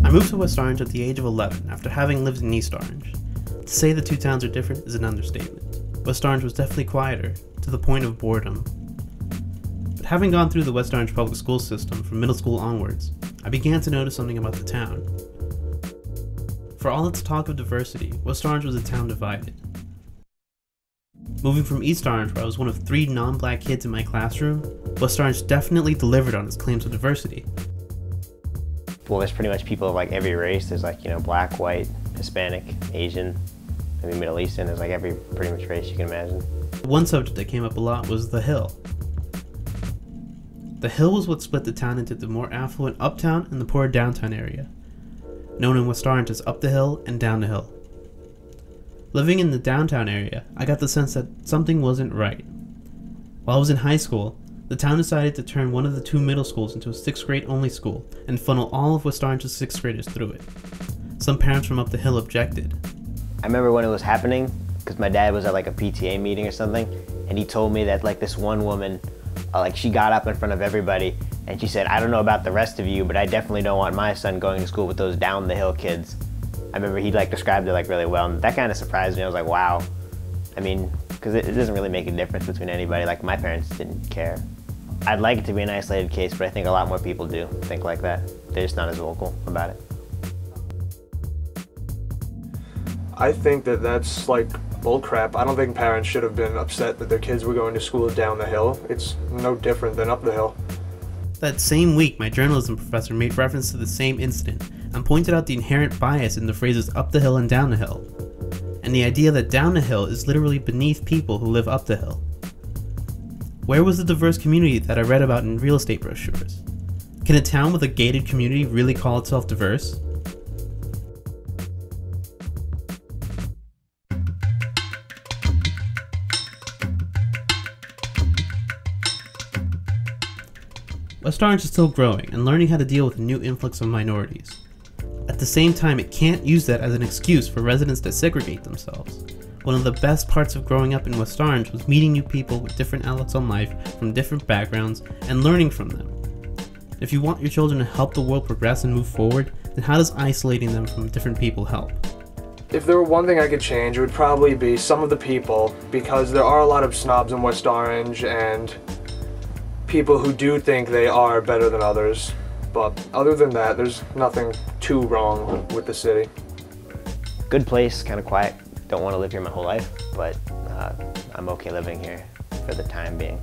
I moved to West Orange at the age of 11 after having lived in East Orange. To say the two towns are different is an understatement. West Orange was definitely quieter, to the point of boredom. But having gone through the West Orange public school system from middle school onwards, I began to notice something about the town. For all its talk of diversity, West Orange was a town divided. Moving from East Orange, where I was one of 3 non-black kids in my classroom, West Orange definitely delivered on its claims of diversity. Well, there's pretty much people of like every race. There's like, black, white, Hispanic, Asian, maybe Middle Eastern. There's like every pretty much race you can imagine. One subject that came up a lot was the Hill. The Hill was what split the town into the more affluent uptown and the poorer downtown area, known in West Orange as Up the Hill and Down the Hill. Living in the downtown area, I got the sense that something wasn't right. While I was in high school, the town decided to turn one of the 2 middle schools into a 6th grade only school and funnel all of West Orange's 6th graders through it. Some parents from Up the Hill objected. I remember when it was happening, because my dad was at like a PTA meeting or something, and he told me that like this one woman, she got up in front of everybody and she said, "I don't know about the rest of you, but I definitely don't want my son going to school with those down the hill kids." I remember he described it really well, and that kind of surprised me. I was like, wow. I mean, because it doesn't really make a difference between anybody. Like, my parents didn't care. I'd like it to be an isolated case, but I think a lot more people do think like that. They're just not as vocal about it. I think that that's bullcrap. I don't think parents should have been upset that their kids were going to school down the hill. It's no different than up the hill. That same week, my journalism professor made reference to the same incident and pointed out the inherent bias in the phrases up the hill and down the hill, and the idea that down the hill is literally beneath people who live up the hill. Where was the diverse community that I read about in real estate brochures? Can a town with a gated community really call itself diverse? West Orange is still growing and learning how to deal with a new influx of minorities. At the same time, it can't use that as an excuse for residents to segregate themselves. One of the best parts of growing up in West Orange was meeting new people with different outlooks on life from different backgrounds and learning from them. If you want your children to help the world progress and move forward, then how does isolating them from different people help? If there were one thing I could change, it would probably be some of the people, because there are a lot of snobs in West Orange and people who do think they are better than others. But other than that, there's nothing too wrong with the city. Good place, kind of quiet. Don't want to live here my whole life, but I'm okay living here for the time being.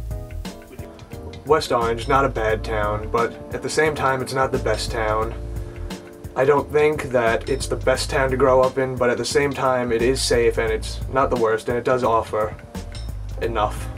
West Orange, not a bad town, but at the same time, it's not the best town. I don't think that it's the best town to grow up in, but at the same time, it is safe and it's not the worst, and it does offer enough.